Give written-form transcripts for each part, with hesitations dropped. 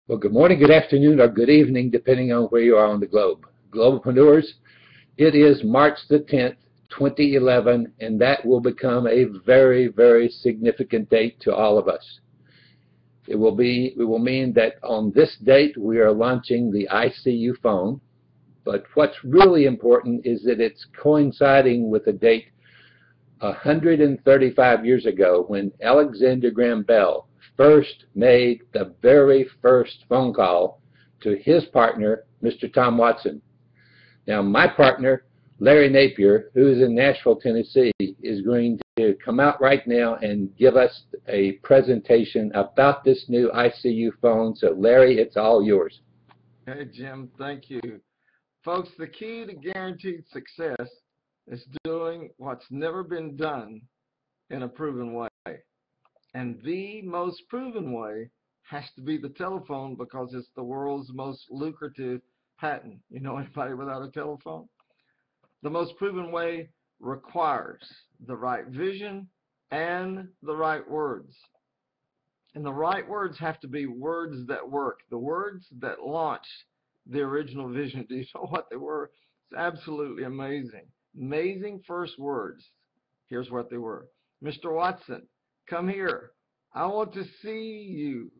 Well, good morning, good afternoon, or good evening, depending on where you are on the globe. Globopreneurs, it is March the 10th, 2011, and that will become a very, very significant date to all of us. It will mean that on this date we are launching the ICU phone, but what's really important is that it's coinciding with a date 135 years ago when Alexander Graham Bell first made the very first phone call to his partner, Mr. Tom Watson. Now, my partner, Larry Napier, who is in Nashville, Tennessee, is going to come out right now and give us a presentation about this new ICU phone. So, Larry, it's all yours. Hey, Jim, thank you. Folks, the key to guaranteed success is doing what's never been done in a proven way. And the most proven way has to be the telephone because it's the world's most lucrative patent. You know anybody without a telephone? The most proven way requires the right vision and the right words. And the right words have to be words that work, the words that launched the original vision. Do you know what they were? It's absolutely amazing. Amazing first words. Here's what they were. Mr. Watson, come here. I want to see you.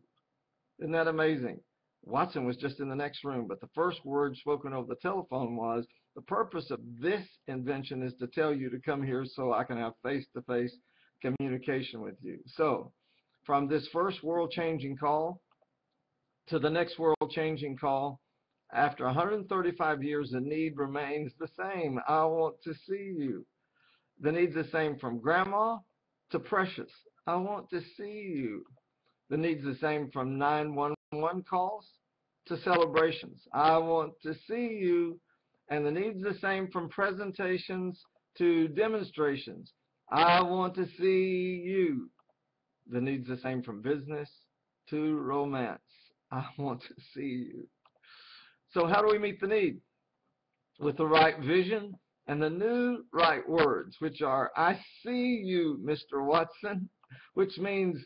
Isn't that amazing? Watson was just in the next room, but the first word spoken over the telephone was, the purpose of this invention is to tell you to come here so I can have face-to-face communication with you. So, from this first world-changing call to the next world-changing call, after 135 years, the need remains the same. I want to see you. The need's the same from grandma to precious. I want to see you. The need's the same from 911 calls to celebrations. I want to see you. And the need's the same from presentations to demonstrations. I want to see you. The need's the same from business to romance. I want to see you. So how do we meet the need? With the right vision and the new right words, which are, I see you, Mr. Watson, which means,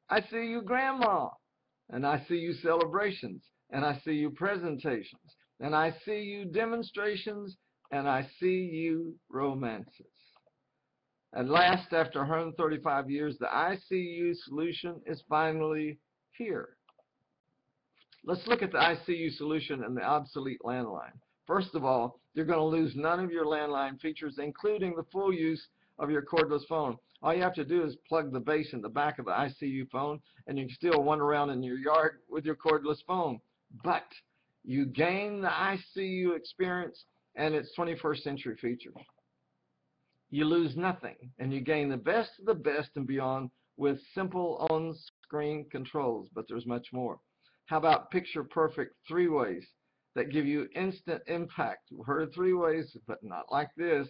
I see you, Grandma, and I see you celebrations, and I see you presentations, and I see you demonstrations, and I see you romances. At last, after 135 years, the ICU solution is finally here. Let's look at the ICU solution and the obsolete landline. First of all, you're going to lose none of your landline features, including the full use of your cordless phone. All you have to do is plug the base in the back of the ICU phone, and you can still wander around in your yard with your cordless phone. But you gain the ICU experience and its 21st century features. You lose nothing, and you gain the best of the best and beyond with simple on-screen controls, but there's much more. How about picture-perfect three-ways that give you instant impact? We've heard of three-ways, but not like this.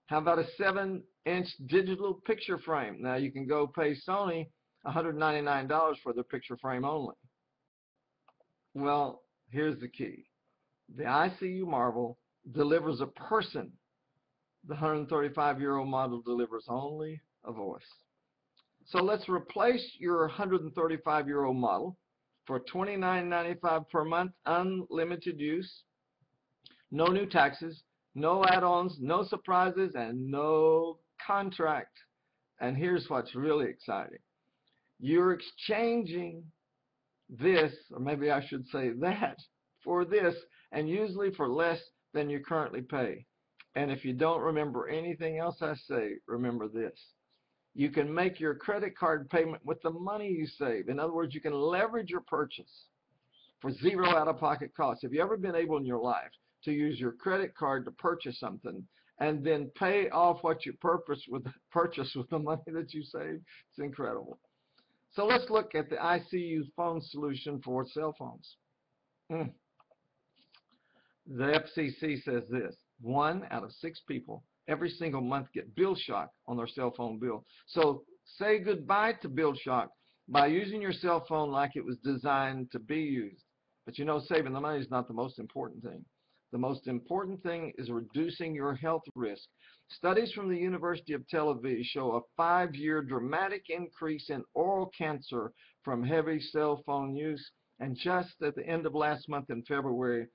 How about a 7-inch digital picture frame? Now you can go pay Sony $199 for their picture frame only. Well, here's the key. The ICU Marvel delivers a person. The 135-year-old model delivers only a voice. So let's replace your 135-year-old model for $29.95 per month, unlimited use, no new taxes, no add-ons, no surprises, and no contract. And here's what's really exciting. You're exchanging this, or maybe I should say that, for this, and usually for less than you currently pay. And if you don't remember anything else I say, remember this. You can make your credit card payment with the money you save. In other words, you can leverage your purchase for zero out-of-pocket costs. Have you ever been able in your life to use your credit card to purchase something and then pay off what you purchased with the money that you saved? It's incredible. So let's look at the ICU phone solution for cell phones. The FCC says this: 1 out of 6 people every single month get bill shock on their cell phone bill. So say goodbye to bill shock by using your cell phone like it was designed to be used. But you know, saving the money is not the most important thing. The most important thing is reducing your health risk. Studies from the University of Tel Aviv show a 5-year dramatic increase in oral cancer from heavy cell phone use And just at the end of last month in February,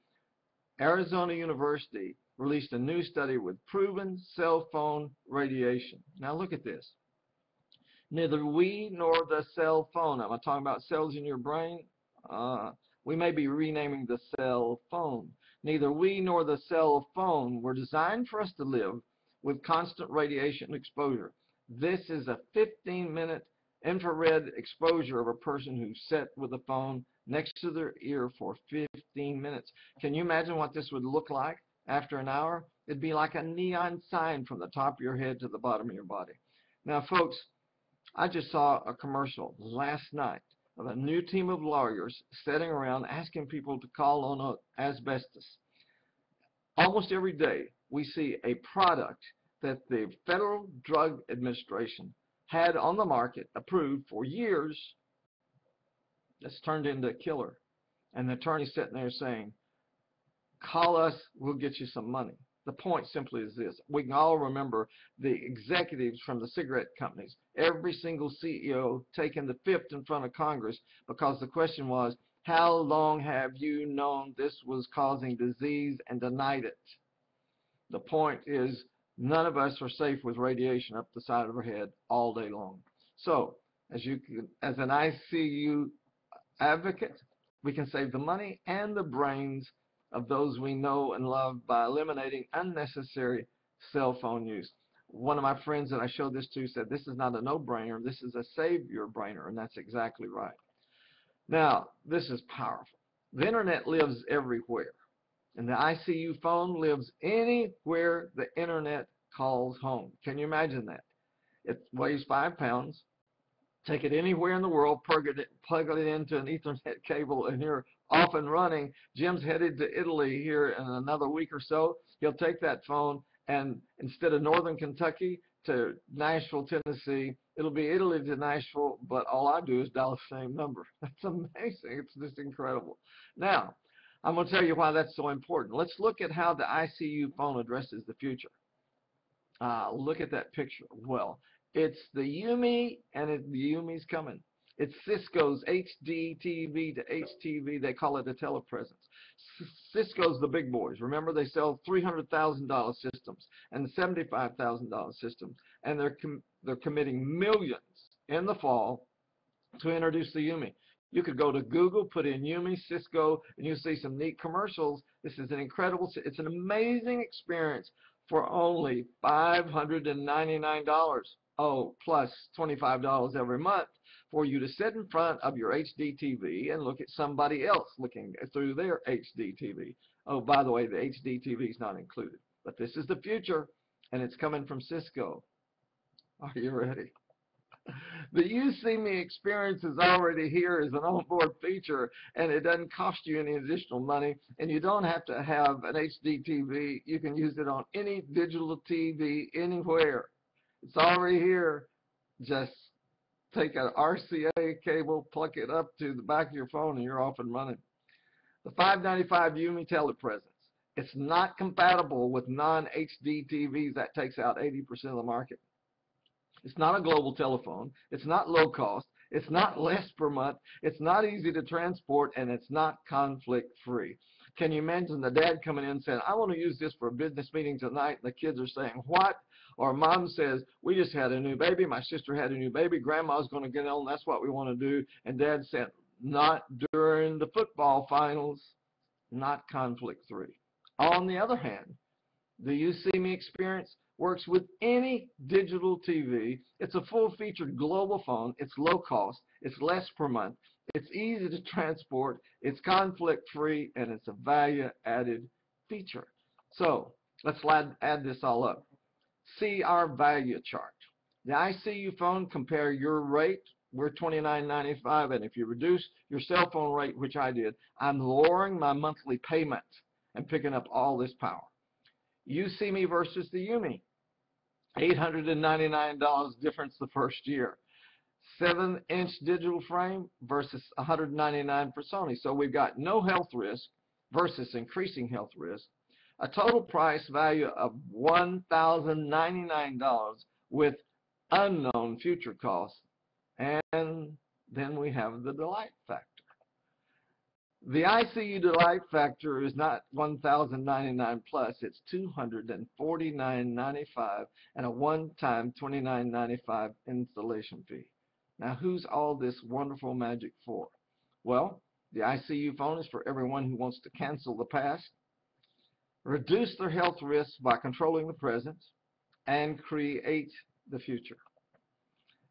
Arizona University released a new study with proven cell phone radiation. Now look at this. Neither we nor the cell phone, I'm talking about cells in your brain, we may be renaming the cell phone. Neither we nor the cell phone were designed for us to live with constant radiation exposure. This is a 15-minute infrared exposure of a person who sat with a phone next to their ear for 15 minutes. Can you imagine what this would look like after an hour? It'd be like a neon sign from the top of your head to the bottom of your body. Now, folks, I just saw a commercial last night of a new team of lawyers sitting around asking people to call on asbestos. Almost every day we see a product that the Federal Drug Administration had on the market, approved for years, that's turned into a killer. And the attorney's sitting there saying, call us, we'll get you some money. The point simply is this. We can all remember the executives from the cigarette companies, every single CEO taking the fifth in front of Congress because the question was, how long have you known this was causing disease and denied it? The point is, none of us are safe with radiation up the side of our head all day long. So, as an ICU advocate, we can save the money and the brains of those we know and love by eliminating unnecessary cell phone use. One of my friends that I showed this to said, this is not a no-brainer, this is a save-your-brainer, and that's exactly right. Now, this is powerful. The internet lives everywhere, and the ICU phone lives anywhere the internet calls home. Can you imagine that? It weighs 5 pounds. Take it anywhere in the world, plug it into an Ethernet cable, and you're off and running. Jim's headed to Italy here in another week or so. He'll take that phone, and instead of northern Kentucky to Nashville, Tennessee, it'll be Italy to Nashville, but all I do is dial the same number. That's amazing. It's just incredible. Now, I'm going to tell you why that's so important. Let's look at how the ICU phone addresses the future. Look at that picture. Well, it's the Yumi, and the Yumi's coming. It's Cisco's HD TV to HTV. They call it a telepresence. Cisco's the big boys. Remember, they sell $300,000 systems and $75,000 systems, and they're committing millions in the fall to introduce the Yumi. You could go to Google, put in Yumi, Cisco, and you'll see some neat commercials. This is an incredible, it's an amazing experience for only $599. Oh, plus $25 every month for you to sit in front of your HD TV and look at somebody else looking through their HD TV. Oh, by the way, the HD TV is not included. But this is the future, and it's coming from Cisco. Are you ready? The You See Me experience is already here as an onboard feature, and it doesn't cost you any additional money, and you don't have to have an HD TV. You can use it on any digital TV anywhere. It's already here. Just take an RCA cable, plug it up to the back of your phone, and you're off and running. The $595 Yumi telepresence. It's not compatible with non-HD TVs. That takes out 80% of the market. It's not a global telephone. It's not low cost. It's not less per month. It's not easy to transport, and it's not conflict-free. Can you imagine the dad coming in saying, I want to use this for a business meeting tonight, and the kids are saying, what? Or mom says, we just had a new baby. My sister had a new baby. Grandma's going to get on. That's what we want to do. And dad said, not during the football finals. Not conflict-free. On the other hand, the You See Me experience works with any digital TV. It's a full-featured global phone. It's low cost. It's less per month. It's easy to transport. It's conflict-free, and it's a value-added feature. So let's add this all up. See our value chart. The ICU phone, compare your rate. We're $29.95, and if you reduce your cell phone rate, which I did, I'm lowering my monthly payment and picking up all this power. You See Me versus the Yumi. $899 difference the first year. 7-inch digital frame versus $199 for Sony. So we've got no health risk versus increasing health risk. A total price value of $1,099 with unknown future costs. And then we have the delight factor. The ICU delight factor is not $1,099 plus, it's $249.95 and a one-time $29.95 installation fee. Now, who's all this wonderful magic for? Well, the ICU phone is for everyone who wants to cancel the past, reduce their health risks by controlling the present, and create the future.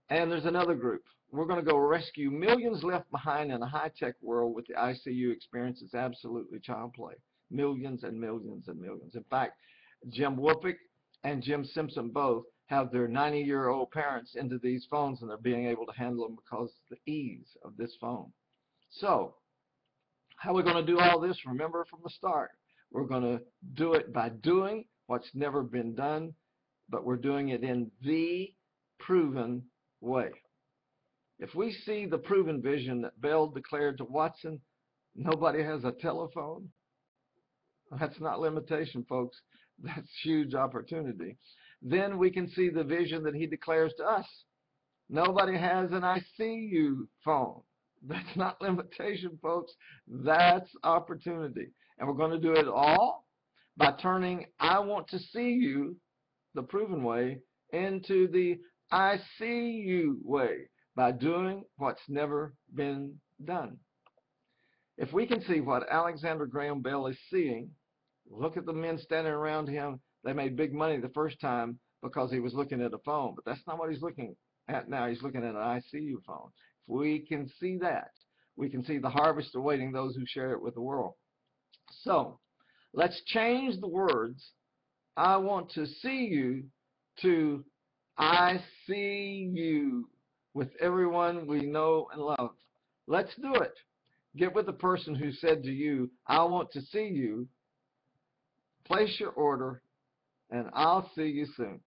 And there's another group. We're going to go rescue millions left behind in a high-tech world with the ICU experience. It's absolutely child play. Millions and millions and millions. In fact, Jim Wopick and Jim Simpson both have their 90-year-old parents into these phones, and they're being able to handle them because of the ease of this phone. So, how are we going to do all this? Remember from the start, we're going to do it by doing what's never been done, but we're doing it in the proven way. If we see the proven vision that Bell declared to Watson, nobody has a telephone, that's not limitation, folks. That's huge opportunity. Then we can see the vision that he declares to us. Nobody has an ICU phone. That's not limitation, folks. That's opportunity. And we're going to do it all by turning I want to see you, the proven way, into the I see you way, by doing what's never been done. If we can see what Alexander Graham Bell is seeing, look at the men standing around him. They made big money the first time because he was looking at a phone, but that's not what he's looking at now. He's looking at an ICU phone. If we can see that, we can see the harvest awaiting those who share it with the world. So let's change the words I want to see you to I see you with everyone we know and love. Let's do it. Get with the person who said to you, I want to see you. Place your order, and I'll see you soon.